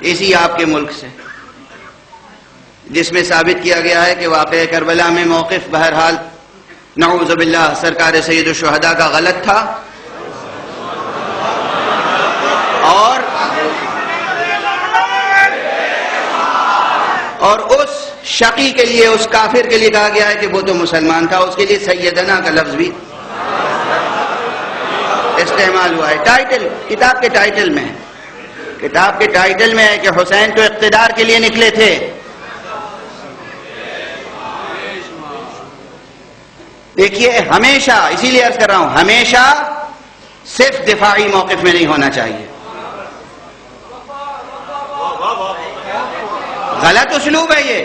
اسی آپ کے ملک سے، جس میں ثابت کیا گیا ہے کہ واقعہ کربلا میں موقف بہرحال نعوذ باللہ سرکار سید الشہداء کا غلط تھا، اور اس شقی کے لیے، اس کافر کے لیے کہا گیا ہے کہ وہ تو مسلمان تھا، اس کے لیے سیدنا کا لفظ بھی استعمال ہوا ہے۔ ٹائٹل کتاب کے ٹائٹل میں ہے، کتاب کے ٹائٹل میں ہے کہ حسین تو اقتدار کے لیے نکلے تھے، دیکھیے ہمیشہ، اسی لیے عرض کر رہا ہوں، ہمیشہ صرف دفاعی موقف میں نہیں ہونا چاہیے، غلط اسلوب ہے یہ،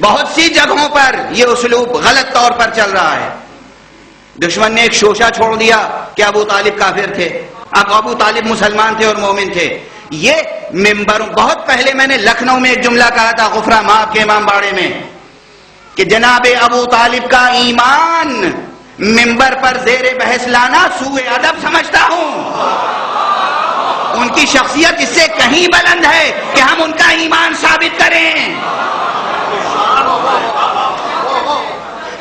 بہت سی جگہوں پر یہ اسلوب غلط طور پر چل رہا ہے۔ دشمن نے ایک شوشہ چھوڑ دیا کہ ابو طالب کافر تھے، اب ابو طالب مسلمان تھے اور مومن تھے۔ یہ ممبروں، بہت پہلے میں نے لکھنؤ میں ایک جملہ کہا تھا غفرہ مآب کے امام باڑے میں کہ جناب ابو طالب کا ایمان ممبر پر زیر بحث لانا سوء ادب سمجھتا ہوں، ان کی شخصیت اس سے کہیں بلند ہے کہ ہم ان کا ایمان ثابت کریں۔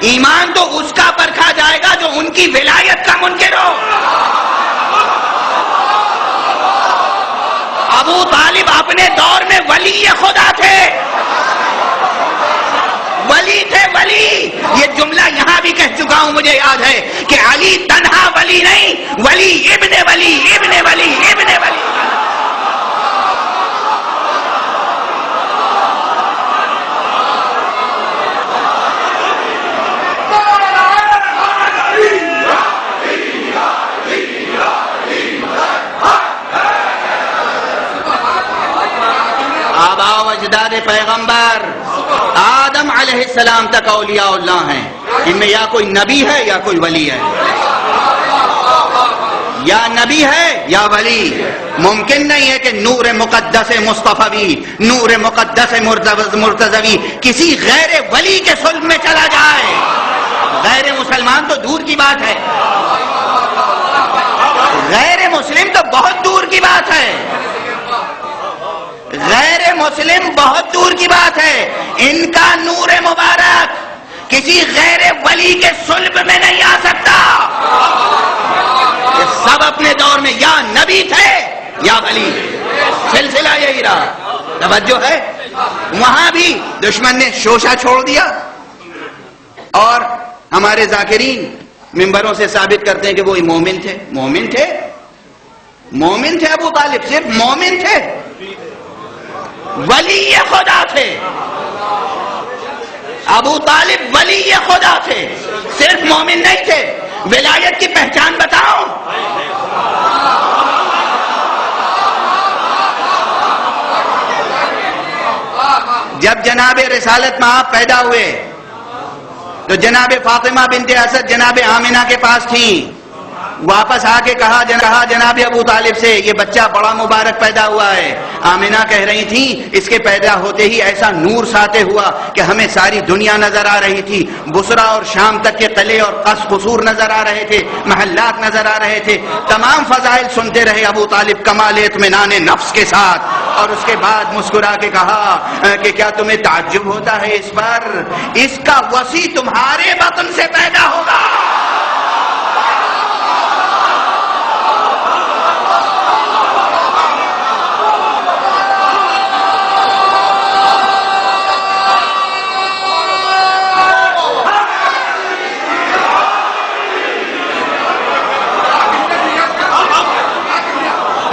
ایمان تو اس کا پرکھا جائے گا جو ان کی ولایت کا منکر ہو۔ ابو طالب اپنے دور میں ولی خدا تھے، ولی تھے، ولی۔ یہ جملہ یہاں بھی کہہ چکا ہوں، مجھے یاد ہے کہ علی تنہا ولی نہیں، ولی ابن ولی، ابن ولی، ابن ولی۔ آباء و اجداد پیغمبر آدم علیہ السلام تک اولیاء اللہ ہیں، ان میں یا کوئی نبی ہے یا کوئی ولی ہے، یا نبی ہے یا ولی۔ ممکن نہیں ہے کہ نور مقدس مصطفی، نور مقدس مرتضوی کسی غیر ولی کے صلب میں چلا جائے، غیر مسلمان تو دور کی بات ہے، غیر مسلم تو بہت دور کی بات ہے، غیر مسلم بہت دور کی بات ہے۔ ان کا نور مبارک کسی غیر ولی کے صلب میں نہیں آ سکتا۔ یہ سب اپنے دور میں یا نبی تھے یا ولی، سلسلہ یہی رہا۔ توجہ ہے، وہاں بھی دشمن نے شوشہ چھوڑ دیا، اور ہمارے ذاکرین ممبروں سے ثابت کرتے ہیں کہ وہ مومن تھے، مومن تھے، مومن تھے۔ ابو طالب صرف مومن تھے، ولی خدا تھے۔ ابو طالب ولی خدا تھے، صرف مومن نہیں تھے۔ ولایت کی پہچان بتاؤ۔ جب جناب رسالت مآب پیدا ہوئے تو جناب فاطمہ بنت اسد جناب آمنہ کے پاس تھیں، واپس آ کے کہا جناب ابو طالب سے یہ بچہ بڑا مبارک پیدا ہوا ہے۔ آمنہ کہہ رہی تھی اس کے پیدا ہوتے ہی ایسا نور ساطع ہوا کہ ہمیں ساری دنیا نظر آ رہی تھی، بصرہ اور شام تک کے قلعے اور قصور نظر آ رہے تھے، محلات نظر آ رہے تھے، تمام فضائل سنتے رہے ابو طالب کمال اطمینان نفس کے ساتھ، اور اس کے بعد مسکرا کے کہا کہ کیا تمہیں تعجب ہوتا ہے اس پر؟ اس کا وسیع تمہارے بطن سے پیدا ہوگا۔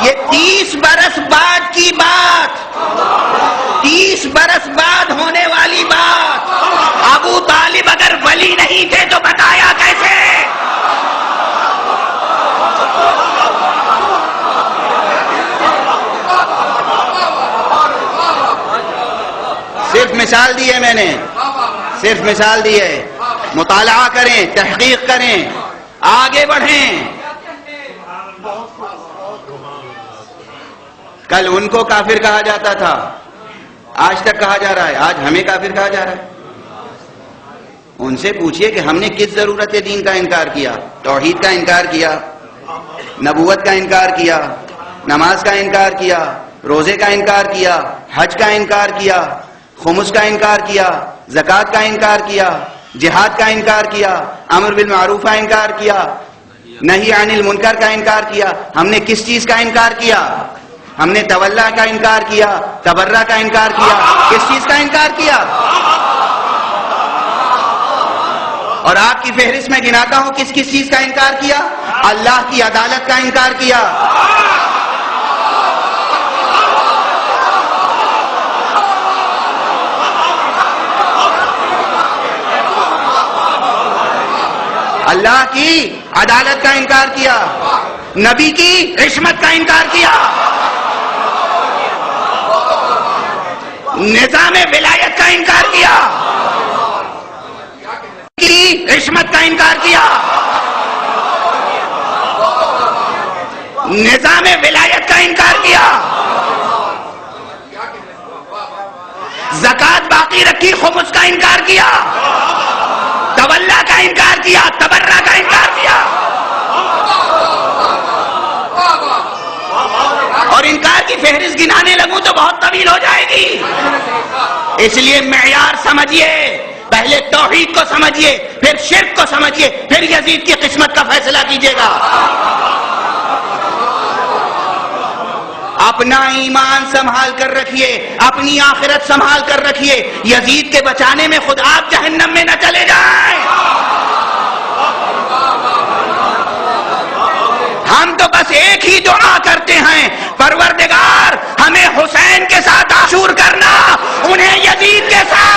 یہ 30 برس بعد کی بات، 30 برس بعد ہونے والی بات۔ ابو طالب اگر ولی نہیں تھے تو بتایا کیسے؟ صرف مثال دی ہے میں نے، صرف مثال دی ہے۔ مطالعہ کریں، تحقیق کریں، آگے بڑھیں۔ کل ان کو کافر کہا جاتا تھا، آج تک کہا جا رہا ہے، آج ہمیں کافر کہا جا رہا ہے۔ ان سے پوچھئے کہ ہم نے کس ضرورت دین کا انکار کیا؟ توحید کا انکار کیا، نبوت کا انکار کیا، نماز کا انکار کیا، روزے کا انکار کیا، حج کا انکار کیا، خمس کا انکار کیا، زکوٰۃ کا انکار کیا، جہاد کا انکار کیا، امر بالمعروف کا انکار کیا، نہی عن المنکر کا انکار کیا. ہم نے کس چیز کا انکار کیا؟ ہم نے تولا کا انکار کیا، تبرہ کا انکار کیا. کس چیز کا انکار کیا؟ اور آپ کی فہرست میں گناتا ہوں کس کس چیز کا انکار کیا؟ اللہ کی عدالت کا انکار کیا. اللہ کی عدالت کا انکار کیا، نبی کی عصمت کا انکار کیا، نظام ولایت کا انکار کیا، کی عصمت کا انکار کیا، نظام ولایت کا انکار کیا، زکوٰۃ باقی رکھی، خمس کا انکار کیا، تولا کا انکار کیا، تبرہ کا انکار کیا. اور انکار کی فہرست گنانے لگوں تو بہت طویل ہو جائے گی. اس لیے معیار سمجھیے، پہلے توحید کو سمجھیے، پھر شرک کو سمجھیے، پھر یزید کی قسمت کا فیصلہ کیجیے گا. اپنا ایمان سنبھال کر رکھیے، اپنی آخرت سنبھال کر رکھیے. یزید کے بچانے میں خود آپ جہنم میں نہ چلے جائیں. ہم تو بس ایک ہی دعا کرتے ہیں، پروردگار ہمیں حسین کے ساتھ عاشور کرنا، انہیں یزید کے ساتھ